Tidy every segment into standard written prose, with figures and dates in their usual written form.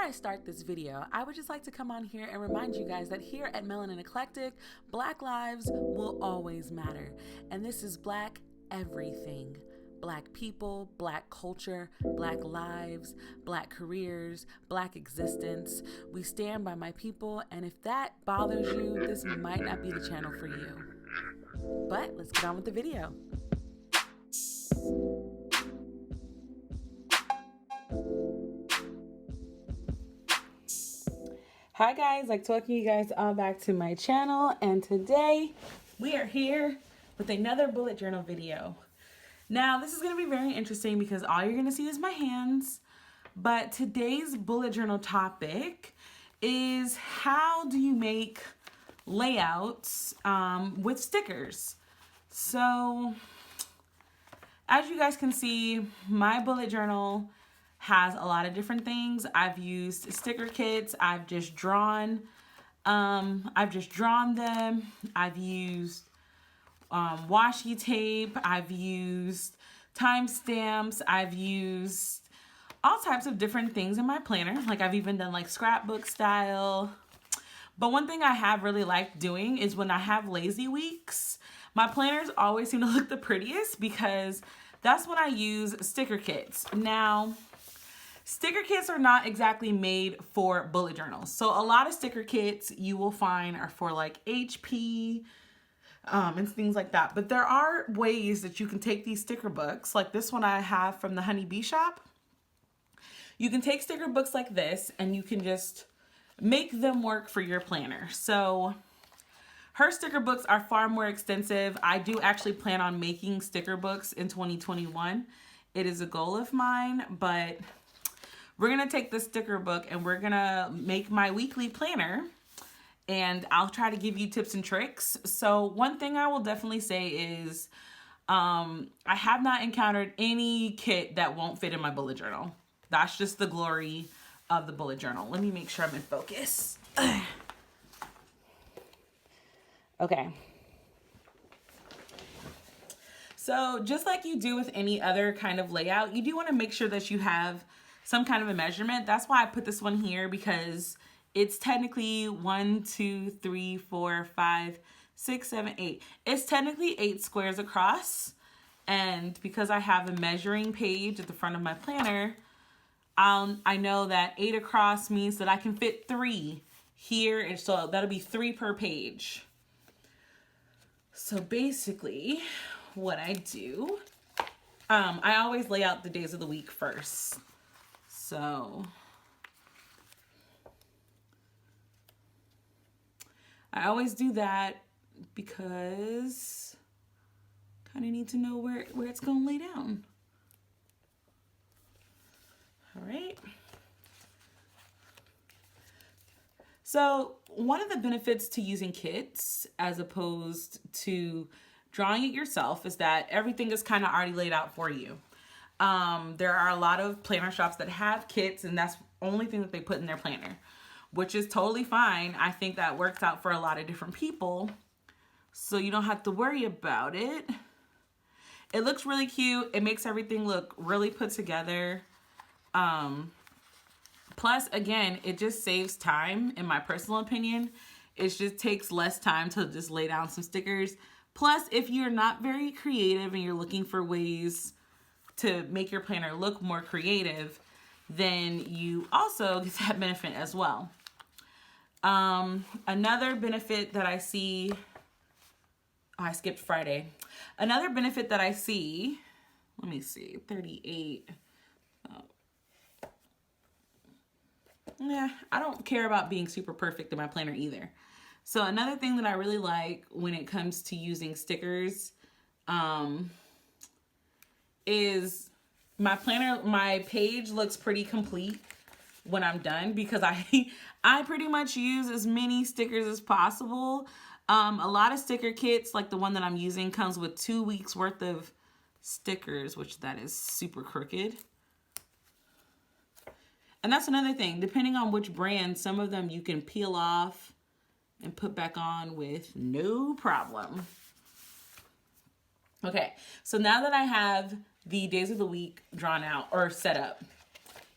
I start this video, I would just like to come on here and remind you guys that here at Melanin Eclectic, Black lives will always matter. And this is Black everything. Black people, Black culture, Black lives, Black careers, Black existence. We stand by my people, and if that bothers you, this might not be the channel for you. But let's get on with the video. Hi guys, like to welcome you guys all back to my channel, and today we are here with another bullet journal video. Now this is going to be very interesting because all you're going to see is my hands, but today's bullet journal topic is how do you make layouts with stickers. So as you guys can see, my bullet journal has a lot of different things. I've used sticker kits. I've just drawn them. I've used washi tape. I've used timestamps. I've used all types of different things in my planner. Like I've even done like scrapbook style. But one thing I have really liked doing is when I have lazy weeks, my planners always seem to look the prettiest because that's when I use sticker kits. Now, sticker kits are not exactly made for bullet journals. So a lot of sticker kits you will find are for like HP and things like that. But there are ways that you can take these sticker books, like this one I have from the Honey Bee shop. You can take sticker books like this and you can just make them work for your planner. So her sticker books are far more extensive. I do actually plan on making sticker books in 2021. It is a goal of mine, but we're going to take the sticker book and we're going to make my weekly planner, and I'll try to give you tips and tricks. So one thing I will definitely say is I have not encountered any kit that won't fit in my bullet journal. That's just the glory of the bullet journal. Let me make sure I'm in focus. Okay. So just like you do with any other kind of layout, you do want to make sure that you have some kind of a measurement. That's why I put this one here, because it's technically 1, 2, 3, 4, 5, 6, 7, 8. It's technically 8 squares across. And because I have a measuring page at the front of my planner, I know that 8 across means that I can fit 3 here. And so that'll be 3 per page. So basically what I do, I always lay out the days of the week first. So I always do that because I kind of need to know where it's going to lay down. All right. So one of the benefits to using kits as opposed to drawing it yourself is that everything is kind of already laid out for you. There are a lot of planner shops that have kits, and that's the only thing that they put in their planner, which is totally fine. I think that works out for a lot of different people, so you don't have to worry about it. It looks really cute. It makes everything look really put together. Plus, again, it just saves time, in my personal opinion. It just takes less time to just lay down some stickers. Plus, if you're not very creative and you're looking for ways to make your planner look more creative, then you also get that benefit as well. Another benefit that I see, I skipped Friday. Another benefit that I see, let me see, 38. Yeah, I don't care about being super perfect in my planner either. So another thing that I really like when it comes to using stickers is my planner, my page looks pretty complete when I'm done because I pretty much use as many stickers as possible. A lot of sticker kits, like the one that I'm using, comes with 2 weeks worth of stickers, which that is super crooked. And that's another thing, depending on which brand, some of them you can peel off and put back on with no problem. Okay, so now that I have the days of the week drawn out or set up,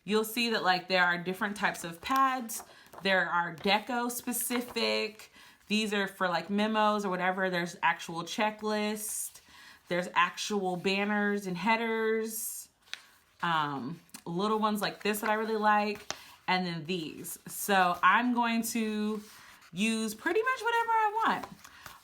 you'll see that like there are different types of pads. There are deco specific. These are for like memos or whatever. There's actual checklist. There's actual banners and headers. Little ones like this that I really like. And then these. So I'm going to use pretty much whatever I want.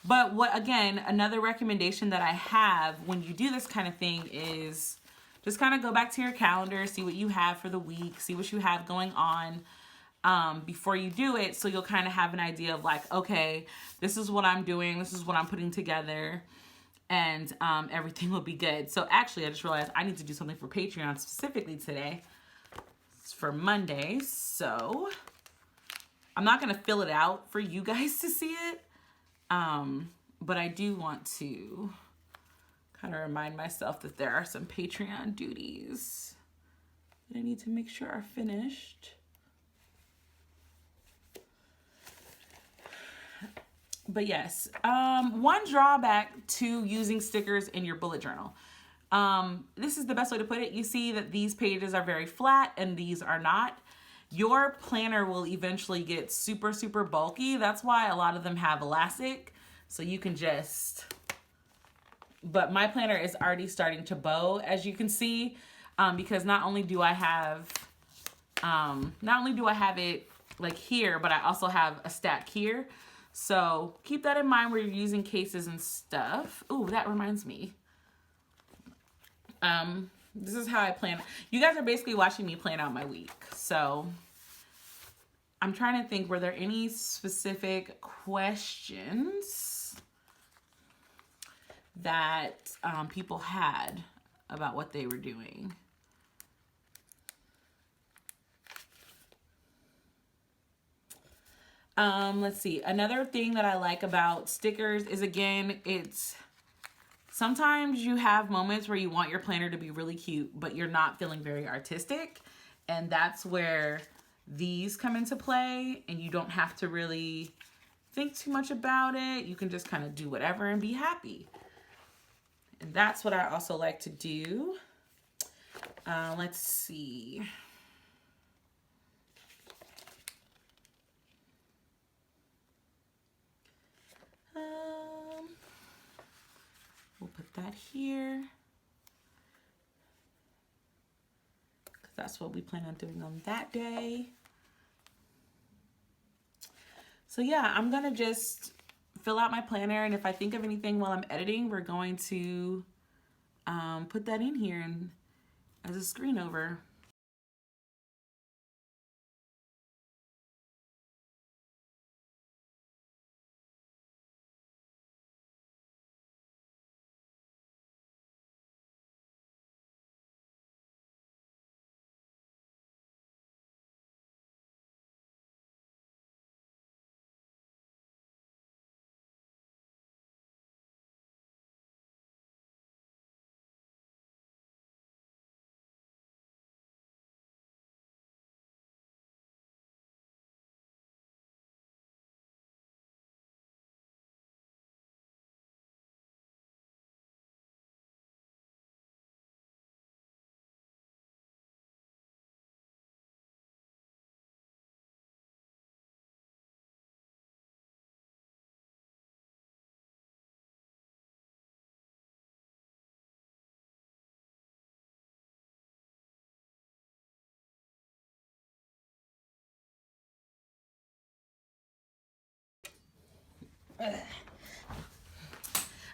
But what, again, another recommendation that I have when you do this kind of thing is just kind of go back to your calendar, see what you have for the week, see what you have going on before you do it. So you'll kind of have an idea of like, okay, this is what I'm doing. This is what I'm putting together. And everything will be good. So actually, I just realized I need to do something for Patreon specifically today. It's for Monday. So I'm not going to fill it out for you guys to see it. But I do want to kind of remind myself that there are some Patreon duties that I need to make sure are finished. But yes, one drawback to using stickers in your bullet journal. This is the best way to put it. You see that these pages are very flat and these are not. Your planner will eventually get super, super bulky. That's why a lot of them have elastic. So you can just, but my planner is already starting to bow, as you can see, because not only do I have it like here, but I also have a stack here. So keep that in mind where you're using cases and stuff. Ooh, that reminds me. This is how I plan. You guys are basically watching me plan out my week. So I'm trying to think, were there any specific questions that people had about what they were doing? Let's see. Another thing that I like about stickers is, again, it's sometimes you have moments where you want your planner to be really cute, but you're not feeling very artistic. And that's where these come into play, and you don't have to really think too much about it. You can just kind of do whatever and be happy. And that's what I also like to do. Let's see. We'll put that here, because that's what we plan on doing on that day. So yeah, I'm gonna just fill out my planner, and if I think of anything while I'm editing, we're going to put that in here and as a screen over.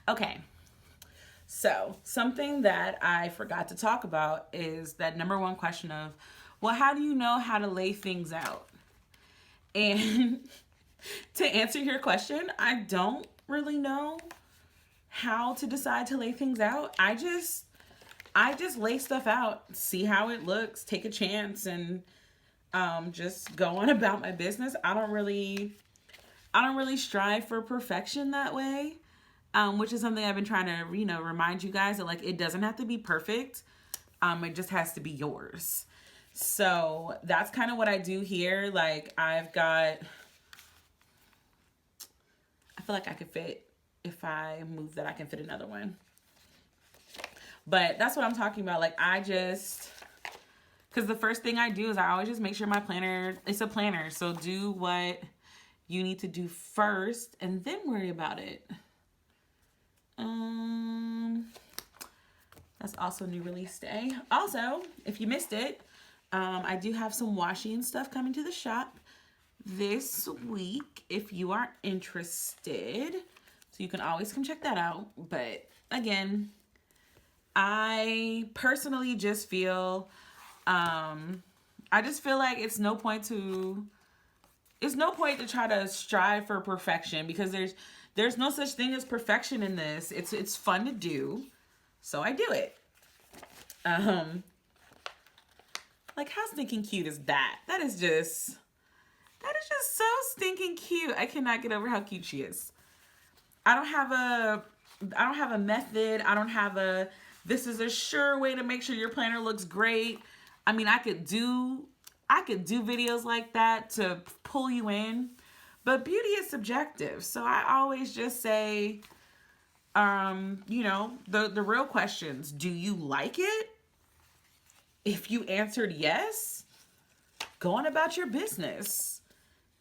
Okay, so something that I forgot to talk about is that number one question of, well, how do you know how to lay things out? And to answer your question, I don't really know how to decide to lay things out. I just lay stuff out, see how it looks, take a chance, and just go on about my business. I don't really strive for perfection that way, which is something I've been trying to, remind you guys that, like, it doesn't have to be perfect. It just has to be yours. So that's kind of what I do here. Like, I feel like I could fit, if I move that, I can fit another one. But that's what I'm talking about. Like, I just Because the first thing I do is I always just make sure my planner, it's a planner. So do what you need to do first and then worry about it. That's also new release day. Also, if you missed it, I do have some washi and stuff coming to the shop this week if you are interested. So you can always come check that out. But again, I personally just feel, I just feel like it's no point to try to strive for perfection, because there's no such thing as perfection in this. It's fun to do, so I do it. Like, how stinking cute is that? That is just so stinking cute. I cannot get over how cute she is. I don't have a method. I don't have a, this is a sure way to make sure your planner looks great. I mean, I could do videos like that to pull you in, but beauty is subjective. So I always just say, you know, the real questions. Do you like it? If you answered yes, go on about your business.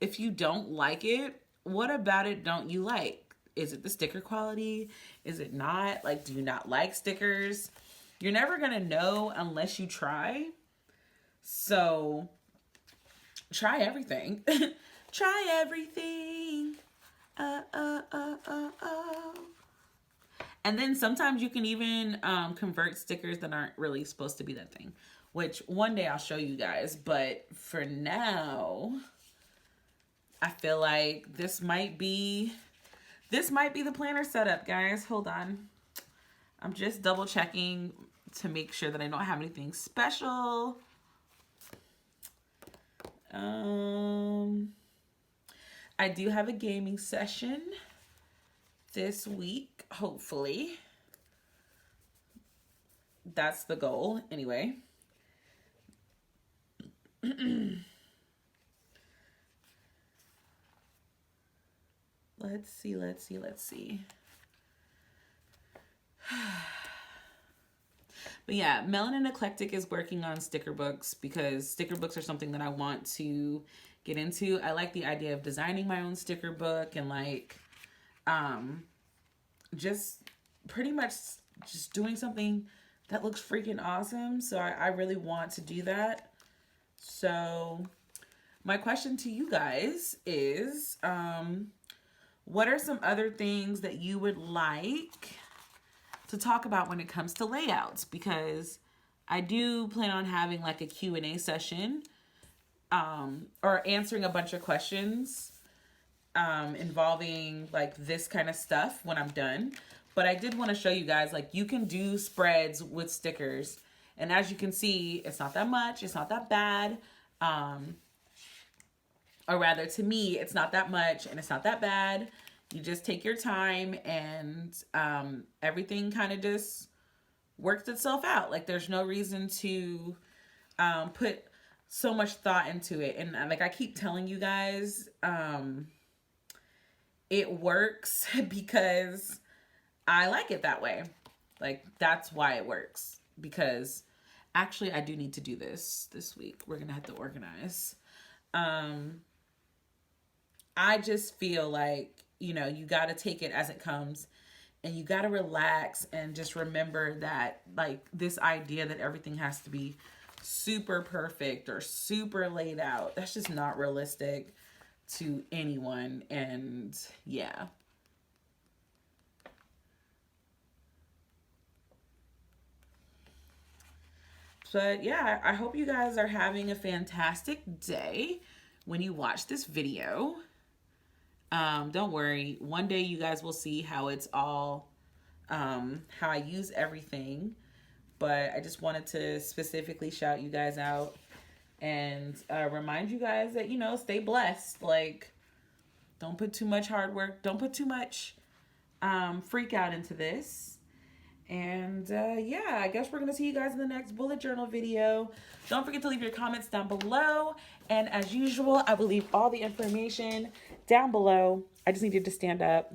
If you don't like it, what about it don't you like? Is it the sticker quality? Is it not? Like, do you not like stickers? You're never gonna know unless you try. So try everything. Try everything. And then sometimes you can even convert stickers that aren't really supposed to be that thing, which one day I'll show you guys. But for now, I feel like this might be the planner setup, guys. Hold on. I'm just double checking to make sure that I don't have anything special. I do have a gaming session this week, hopefully. That's the goal, anyway. Let's see. But yeah, Melanin Eclectic is working on sticker books, because sticker books are something that I want to get into. I like the idea of designing my own sticker book and like just pretty much just doing something that looks freaking awesome. So I really want to do that. So my question to you guys is, what are some other things that you would like to talk about when it comes to layouts? Because I do plan on having like a Q&A session, or answering a bunch of questions involving like this kind of stuff when I'm done. But I did want to show you guys, like, you can do spreads with stickers. And as you can see, it's not that much. It's not that bad. Or rather, to me, it's not that much and it's not that bad. You just take your time, and everything kind of just works itself out. Like, there's no reason to put so much thought into it. And like I keep telling you guys, it works because I like it that way. Like, that's why it works. Because actually, I do need to do this week. We're gonna have to organize. I just feel like, you know, you got to take it as it comes, and you got to relax and just remember that, like, this idea that everything has to be super perfect or super laid out, that's just not realistic to anyone. And yeah. But yeah, I hope you guys are having a fantastic day when you watch this video. Don't worry, one day you guys will see how it's all, how I use everything. But I just wanted to specifically shout you guys out and remind you guys that, you know, stay blessed. Like, don't put too much hard work. Don't put too much freak out into this. And yeah, I guess we're going to see you guys in the next bullet journal video. Don't forget to leave your comments down below. And as usual, I will leave all the information down below. I just needed to stand up.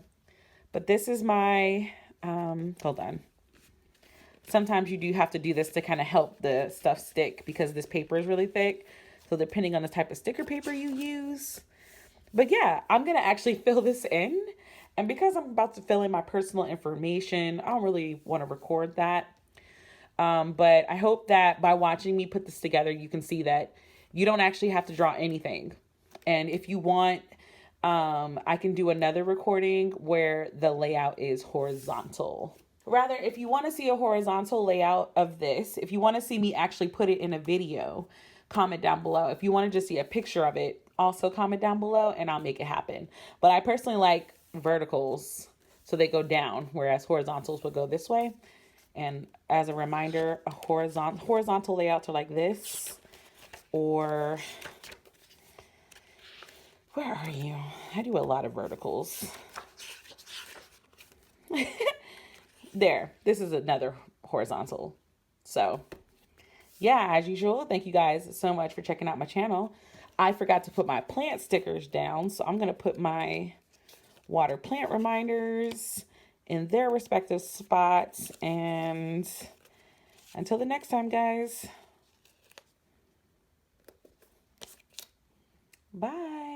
But this is my, hold on. Sometimes you do have to do this to kind of help the stuff stick because this paper is really thick. So depending on the type of sticker paper you use. But yeah, I'm going to actually fill this in. And because I'm about to fill in my personal information, I don't really want to record that. But I hope that by watching me put this together, you can see that you don't actually have to draw anything. And if you want, I can do another recording where the layout is horizontal. Rather, if you want to see a horizontal layout of this, if you want to see me actually put it in a video, comment down below. If you want to just see a picture of it, also comment down below and I'll make it happen. But I personally like verticals so they go down, whereas horizontals would go this way. And as a reminder, a horizontal layouts are like this, or where are you? I do a lot of verticals. There, this is another horizontal. So yeah, as usual, thank you guys so much for checking out my channel. I forgot to put my plant stickers down, so I'm going to put my water plant reminders in their respective spots. And until the next time, guys, bye.